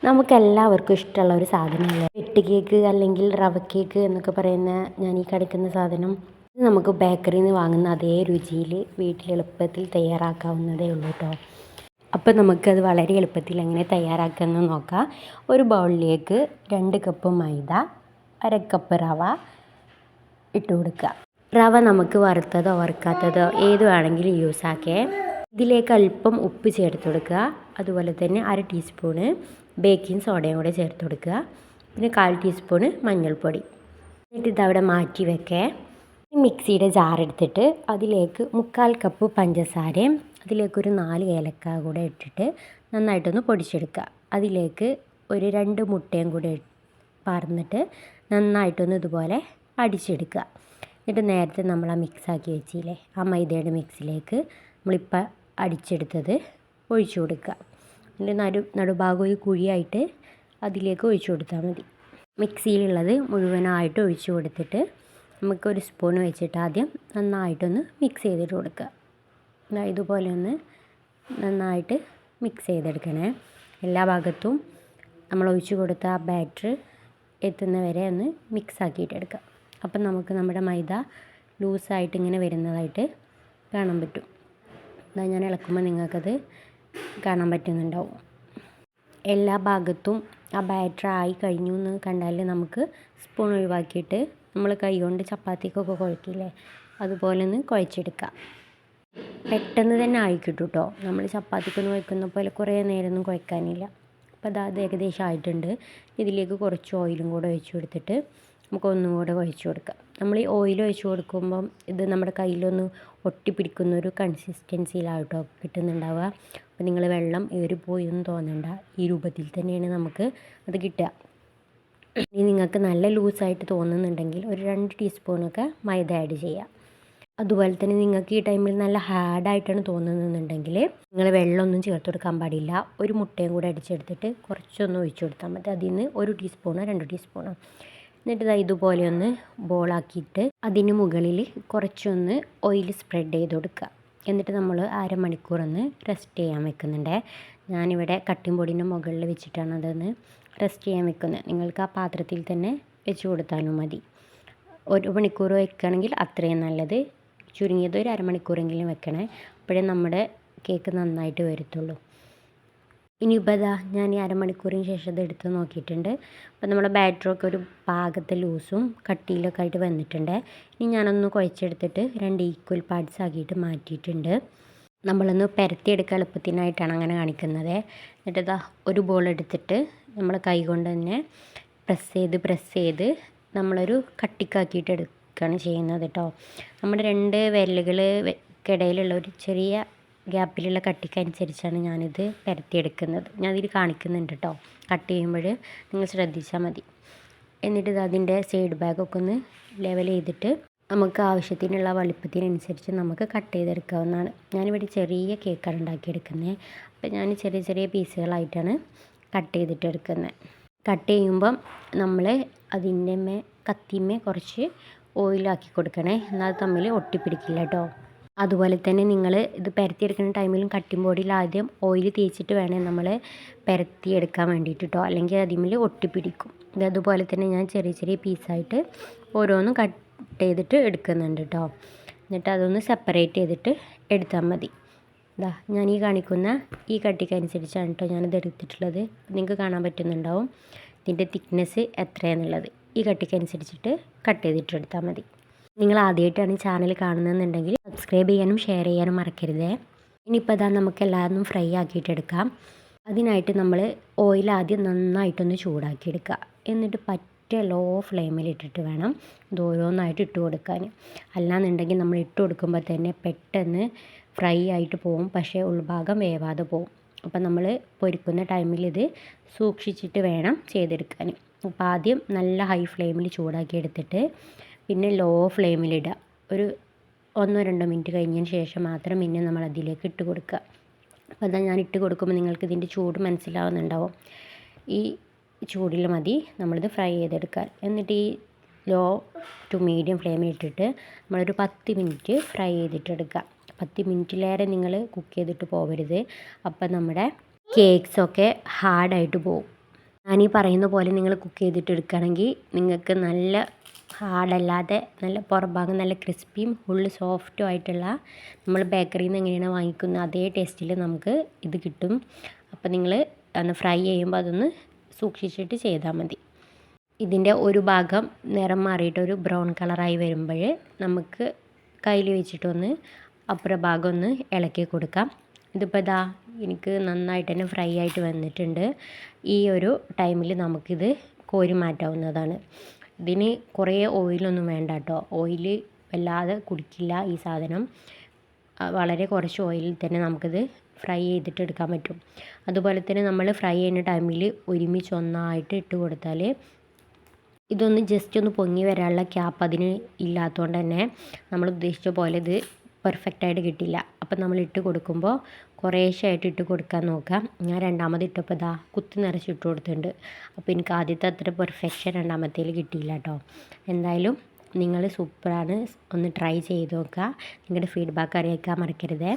നമുക്കെല്ലാവർക്കും ഇഷ്ടമുള്ള ഒരു സാധനമല്ലേ വെട്ട് കേക്ക് അല്ലെങ്കിൽ റവ കേക്ക് എന്നൊക്കെ പറയുന്ന ഞാൻ ഈ കാണിക്കുന്ന സാധനം. ഇത് നമുക്ക് ബേക്കറിയിൽ നിന്ന് വാങ്ങുന്ന അതേ രുചിയിൽ വീട്ടിൽ എളുപ്പത്തിൽ തയ്യാറാക്കാവുന്നതേ ഉള്ളൂ കേട്ടോ. അപ്പോൾ നമുക്കത് വളരെ എളുപ്പത്തിൽ എങ്ങനെ തയ്യാറാക്കാമെന്ന് നോക്കാം. ഒരു ബൗളിലേക്ക് 2 കപ്പ് മൈദ, 1/2 കപ്പ് റവ ഇട്ട് കൊടുക്കുക. റവ നമുക്ക് വറുത്തതോ വറുക്കാത്തതോ ഏത് വേണമെങ്കിലും യൂസ് ആക്കേ. ഇതിലേക്ക് അല്പം ഉപ്പ് ചേർത്ത് കൊടുക്കുക. അതുപോലെ തന്നെ 1/2 ടീസ്പൂണ് ബേക്കിംഗ് സോഡയും കൂടെ ചേർത്ത് കൊടുക്കുക. പിന്നെ 1/4 ടീസ്പൂണ് മഞ്ഞൾപ്പൊടി. എന്നിട്ട് ഇതവിടെ മാറ്റി വെക്കേ. മിക്സിയുടെ ജാറെടുത്തിട്ട് അതിലേക്ക് 1/4 കപ്പ് പഞ്ചസാരയും അതിലേക്കൊരു 4 ഏലക്ക കൂടെ ഇട്ടിട്ട് നന്നായിട്ടൊന്ന് പൊടിച്ചെടുക്കുക. അതിലേക്ക് ഒരു 2 മുട്ടയും കൂടെ പറന്നിട്ട് നന്നായിട്ടൊന്ന് ഇതുപോലെ അടിച്ചെടുക്കുക. എന്നിട്ട് നേരത്തെ നമ്മൾ ആ മിക്സാക്കി വെച്ചില്ലേ, ആ മൈദയുടെ മിക്സിലേക്ക് നമ്മളിപ്പോൾ അടിച്ചെടുത്തത് ഒഴിച്ചു കൊടുക്കുക. എന്നിട്ട് നടുഭാഗം ഒരു കുഴിയായിട്ട് അതിലേക്ക് ഒഴിച്ചു കൊടുത്താൽ മതി. മിക്സിയിലുള്ളത് മുഴുവനായിട്ട് ഒഴിച്ചു കൊടുത്തിട്ട് നമുക്കൊരു സ്പൂൺ വെച്ചിട്ട് ആദ്യം നന്നായിട്ടൊന്ന് മിക്സ് ചെയ്തിട്ട് കൊടുക്കുക. ഇതുപോലെ ഒന്ന് നന്നായിട്ട് മിക്സ് ചെയ്തെടുക്കണേ. എല്ലാ ഭാഗത്തും നമ്മൾ ഒഴിച്ചു കൊടുത്ത ആ ബാറ്റർ എത്തുന്നവരെ ഒന്ന് മിക്സ് ആക്കിയിട്ടെടുക്കുക. അപ്പം നമുക്ക് നമ്മുടെ മൈദ ലൂസായിട്ട് ഇങ്ങനെ വരുന്നതായിട്ട് കാണാൻ പറ്റും. ഞാൻ ഇളക്കുമ്പോൾ നിങ്ങൾക്കത് കാണാൻ പറ്റുന്നുണ്ടാവും. എല്ലാ ഭാഗത്തും ആ ബാറ്റർ ആയി കഴിഞ്ഞു എന്ന് കണ്ടാൽ നമുക്ക് സ്പൂൺ ഒഴിവാക്കിയിട്ട് നമ്മൾ കൈ കൊണ്ട് ചപ്പാത്തിക്കൊക്കെ കുഴക്കില്ലേ, അതുപോലെ ഒന്ന് കുഴച്ചെടുക്കുക. പെട്ടെന്ന് തന്നെ ആയി കിട്ടും കേട്ടോ. നമ്മൾ ചപ്പാത്തിക്കൊന്ന് കുഴക്കുന്ന പോലെ കുറേ നേരമൊന്നും കുഴക്കാനില്ല. അപ്പോൾ അത് ഏകദേശം ആയിട്ടുണ്ട്. ഇതിലേക്ക് കുറച്ച് ഓയിലും കൂടെ ഒഴിച്ച് കൊടുത്തിട്ട് നമുക്ക് ഒന്നും കൂടെ കുഴച്ച് കൊടുക്കാം. നമ്മൾ ഈ ഓയിൽ ഒഴിച്ച് കൊടുക്കുമ്പം ഇത് നമ്മുടെ കയ്യിലൊന്ന് ഒട്ടിപ്പിടിക്കുന്നൊരു കൺസിസ്റ്റൻസിയിലാട്ടോ കിട്ടുന്നുണ്ടാവുക. അപ്പോൾ നിങ്ങൾ വെള്ളം ഏറിപ്പോയൊന്നും തോന്നണ്ട, ഈ രൂപത്തിൽ തന്നെയാണ് നമുക്ക് അത് കിട്ടുക. ഇനി നിങ്ങൾക്ക് നല്ല ലൂസായിട്ട് തോന്നുന്നുണ്ടെങ്കിൽ ഒരു 2 ടീസ്പൂണൊക്കെ മൈദ ആഡ് ചെയ്യാം. അതുപോലെ തന്നെ നിങ്ങൾക്ക് ഈ ടൈമിൽ നല്ല ഹാർഡായിട്ടാണ് തോന്നുന്നുണ്ടെങ്കിൽ നിങ്ങൾ വെള്ളമൊന്നും ചേർത്ത് കൊടുക്കാൻ പാടില്ല. ഒരു മുട്ടയും കൂടെ അടിച്ചെടുത്തിട്ട് കുറച്ചൊന്ന് ഒഴിച്ചു കൊടുത്താൽ മതി. അതിൽ നിന്ന് 1 ടീസ്പൂണോ 2 ടീസ്പൂണോ. എന്നിട്ട് ഇതുപോലെ ഒന്ന് ബോളാക്കിയിട്ട് അതിന് മുകളിൽ കുറച്ചൊന്ന് ഓയിൽ സ്പ്രെഡ് ചെയ്ത് കൊടുക്കുക. എന്നിട്ട് നമ്മൾ അരമണിക്കൂറൊന്ന് റെസ്റ്റ് ചെയ്യാൻ വെക്കുന്നുണ്ട്. ഞാനിവിടെ കട്ടിംഗ് ബോർഡിൻ്റെ മുകളിൽ വെച്ചിട്ടാണ് അതൊന്ന് റെസ്റ്റ് ചെയ്യാൻ വെക്കുന്നത്. നിങ്ങൾക്ക് ആ പാത്രത്തിൽ തന്നെ വെച്ച് കൊടുത്താലും മതി. 1 മണിക്കൂർ വെക്കുകയാണെങ്കിൽ അത്രയും നല്ലത്. ചുരുങ്ങിയത് ഒരു അരമണിക്കൂറെങ്കിലും വെക്കണേ. അപ്പോഴേ നമ്മുടെ കേക്ക് നന്നായിട്ട് വരത്തുള്ളൂ. ഇനിയിപ്പോൾ ഞാൻ ഈ അരമണിക്കൂറിന് ശേഷം ഇത് എടുത്ത് നോക്കിയിട്ടുണ്ട്. അപ്പോൾ നമ്മുടെ ബാറ്ററൊക്കെ ഒരു പാകത്തെ ലൂസും കട്ടിയിലൊക്കെ ആയിട്ട് വന്നിട്ടുണ്ട്. ഇനി ഞാനൊന്ന് കുഴച്ചെടുത്തിട്ട് 2 ഈക്വൽ പാർട്സ് ആക്കിയിട്ട് മാറ്റിയിട്ടുണ്ട്. നമ്മളൊന്ന് പരത്തിയെടുക്കുക എളുപ്പത്തിനായിട്ടാണ് അങ്ങനെ കാണിക്കുന്നത്. എന്നിട്ട് ഒരു ബോൾ എടുത്തിട്ട് നമ്മൾ കൈ കൊണ്ട് തന്നെ പ്രസ് ചെയ്ത് നമ്മളൊരു കട്ടിക്കാക്കിയിട്ട് എടുക്കുകയാണ് ചെയ്യുന്നത് കേട്ടോ. നമ്മുടെ 2 വിരലുകൾക്കിടയിലുള്ള ഒരു ചെറിയ ഗ്യാപ്പിലുള്ള കട്ടിക്കനുസരിച്ചാണ് ഞാനിത് പരത്തിയെടുക്കുന്നത്. ഞാനതിൽ കാണിക്കുന്നുണ്ട് കേട്ടോ. കട്ട് ചെയ്യുമ്പോൾ നിങ്ങൾ ശ്രദ്ധിച്ചാൽ മതി. എന്നിട്ട് അതിൻ്റെ സൈഡ് ഭാഗമൊക്കെ ഒന്ന് ലെവൽ ചെയ്തിട്ട് നമുക്ക് ആവശ്യത്തിനുള്ള വലുപ്പത്തിനനുസരിച്ച് നമുക്ക് കട്ട് ചെയ്തെടുക്കാവുന്നതാണ്. ഞാനിവിടെ ചെറിയ കേക്കാണ് ഉണ്ടാക്കിയെടുക്കുന്നത്. അപ്പോൾ ഞാൻ ചെറിയ ചെറിയ പീസുകളായിട്ടാണ് കട്ട് ചെയ്തിട്ട് എടുക്കുന്നത്. കട്ട് ചെയ്യുമ്പം നമ്മൾ അതിൻ്റെ കത്തിമേ കുറച്ച് ഓയിലാക്കി കൊടുക്കണേ, എന്നാൽ തമ്മിൽ ഒട്ടിപ്പിടിക്കില്ല കേട്ടോ. അതുപോലെ തന്നെ നിങ്ങൾ ഇത് പരത്തിയെടുക്കുന്ന ടൈമിലും കട്ടിംഗ് ബോർഡിൽ ആദ്യം ഓയിൽ തേച്ചിട്ട് വേണേൽ നമ്മൾ പരത്തിയെടുക്കാൻ വേണ്ടിയിട്ട് കേട്ടോ, അല്ലെങ്കിൽ അതിൽ ഒട്ടിപ്പിടിക്കും. അതുപോലെ തന്നെ ഞാൻ ചെറിയ ചെറിയ പീസായിട്ട് ഓരോന്നും കട്ട് ചെയ്തിട്ട് എടുക്കുന്നുണ്ട് കേട്ടോ. എന്നിട്ട് അതൊന്ന് സെപ്പറേറ്റ് ചെയ്തിട്ട് എടുത്താൽ മതി. ഞാൻ ഈ കാണിക്കുന്ന ഈ കട്ടിക്കനുസരിച്ചാണ് കേട്ടോ ഞാനിത് എടുത്തിട്ടുള്ളത്. നിങ്ങൾക്ക് കാണാൻ പറ്റുന്നുണ്ടാവും ഇതിൻ്റെ തിക്നെസ് എത്രയാണെന്നുള്ളത്. ഈ കട്ടിക്കനുസരിച്ചിട്ട് കട്ട് ചെയ്തിട്ട് എടുത്താൽ മതി. നിങ്ങൾ ആദ്യമായിട്ടാണ് ഈ ചാനൽ കാണുന്നതെന്നുണ്ടെങ്കിൽ സബ്സ്ക്രൈബ് ചെയ്യാനും ഷെയർ ചെയ്യാനും മറക്കരുതേ. ഇനിയിപ്പോൾ നമുക്ക് എല്ലാവരും ഫ്രൈ ആക്കിയിട്ടെടുക്കാം. അതിനായിട്ട് നമ്മൾ ഓയിൽ ആദ്യം നന്നായിട്ടൊന്ന് ചൂടാക്കിയെടുക്കുക. എന്നിട്ട് പറ്റ ലോ ഫ്ലെയിമിലിട്ടിട്ട് വേണം ഇത് ഓരോന്നായിട്ട് ഇട്ട് കൊടുക്കാൻ. അല്ലാന്നുണ്ടെങ്കിൽ നമ്മൾ ഇട്ട് കൊടുക്കുമ്പോൾ തന്നെ പെട്ടെന്ന് ഫ്രൈ ആയിട്ട് പോവും, പക്ഷേ ഉൾഭാഗം വേവാതെ പോവും. അപ്പം നമ്മൾ പൊരിക്കുന്ന ടൈമിൽ ഇത് സൂക്ഷിച്ചിട്ട് വേണം ചെയ്തെടുക്കാൻ. അപ്പോൾ ആദ്യം നല്ല ഹൈ ഫ്ലെയിമിൽ ചൂടാക്കി എടുത്തിട്ട് പിന്നെ ലോ ഫ്ലെയിമിലിടുക. ഒരു 1-2 മിനിറ്റ് കഴിഞ്ഞതിന് ശേഷം മാത്രം പിന്നെ നമ്മൾ അതിലേക്ക് ഇട്ട് കൊടുക്കുക. അപ്പോൾ ഞാൻ ഇട്ട് കൊടുക്കുമ്പോൾ നിങ്ങൾക്ക് ഇതിൻ്റെ ചൂട് മനസ്സിലാവുന്നുണ്ടാവും. ഈ ചൂടിൽ മതി നമ്മളിത് ഫ്രൈ ചെയ്തെടുക്കാൻ. എന്നിട്ട് ഈ ലോ ടു മീഡിയം ഫ്ലെയിമിൽ ഇട്ടിട്ട് നമ്മളൊരു 10 മിനിറ്റ് ഫ്രൈ ചെയ്തിട്ടെടുക്കുക. 10 മിനിറ്റിലേറെ നിങ്ങൾ കുക്ക് ചെയ്തിട്ട് പോകരുത്. അപ്പം നമ്മുടെ കേക്ക്സൊക്കെ ഹാർഡായിട്ട് പോകും. ഞാനീ പറയുന്ന പോലെ നിങ്ങൾ കുക്ക് ചെയ്തിട്ട് എടുക്കുകയാണെങ്കിൽ നിങ്ങൾക്ക് നല്ല ഹാർഡല്ലാതെ നല്ല പുറംഭാഗം നല്ല ക്രിസ്പിയും ഉള്ളിൽ സോഫ്റ്റും ആയിട്ടുള്ള നമ്മൾ ബേക്കറിയിൽ നിന്ന് എങ്ങനെയാണ് വാങ്ങിക്കുന്ന അതേ ടേസ്റ്റിൽ നമുക്ക് ഇത് കിട്ടും. അപ്പോൾ നിങ്ങൾ ഒന്ന് ഫ്രൈ ചെയ്യുമ്പോൾ അതൊന്ന് സൂക്ഷിച്ചിട്ട് ചെയ്താൽ മതി. ഇതിൻ്റെ ഒരു ഭാഗം നിറം മാറിയിട്ട് ഒരു ബ്രൗൺ കളറായി വരുമ്പോൾ നമുക്ക് കയ്യിൽ വെച്ചിട്ടൊന്ന് അപ്പുറ ഭാഗം ഒന്ന് ഇളക്കി കൊടുക്കാം. ഇതിപ്പോൾ ഇതാ എനിക്ക് നന്നായിട്ട് തന്നെ ഫ്രൈ ആയിട്ട് വന്നിട്ടുണ്ട്. ഈ ഒരു ടൈമിൽ നമുക്കിത് കോരി മാറ്റാവുന്നതാണ്. ഇതിന് കുറേ ഓയിലൊന്നും വേണ്ട കേട്ടോ. ഓയിൽ വല്ലാതെ കുടിക്കില്ല ഈ സാധനം. വളരെ കുറച്ച് ഓയിലിൽ തന്നെ നമുക്കിത് ഫ്രൈ ചെയ്തിട്ട് എടുക്കാൻ പറ്റും. അതുപോലെ തന്നെ നമ്മൾ ഫ്രൈ ചെയ്യുന്ന ടൈമിൽ ഒരുമിച്ച് ഒന്നായിട്ട് ഇട്ട് കൊടുത്താൽ ഇതൊന്ന് ജസ്റ്റ് ഒന്ന് പൊങ്ങി വരാനുള്ള ക്യാപ്പ് അതിന് ഇല്ലാത്തതുകൊണ്ട് തന്നെ നമ്മൾ ഉദ്ദേശിച്ച പോലെ ഇത് പെർഫെക്റ്റായിട്ട് കിട്ടില്ല. അപ്പം നമ്മൾ ഇട്ട് കൊടുക്കുമ്പോൾ കുറേശ്ശായിട്ട് ഇട്ട് കൊടുക്കാൻ നോക്കാം. ഞാൻ രണ്ടാമത് ഇട്ടപ്പോൾ ഇതാ കുത്തി നിറച്ചിട്ട് കൊടുത്തിട്ടുണ്ട്. അപ്പോൾ എനിക്ക് ആദ്യത്തെ അത്ര പെർഫെക്ഷൻ രണ്ടാമത്തേൽ കിട്ടിയില്ല കേട്ടോ. എന്തായാലും നിങ്ങൾ സൂപ്പറാണ്. ഒന്ന് ട്രൈ ചെയ്ത് നോക്കുക. നിങ്ങളുടെ ഫീഡ്ബാക്ക് അറിയിക്കാൻ മറക്കരുതേ.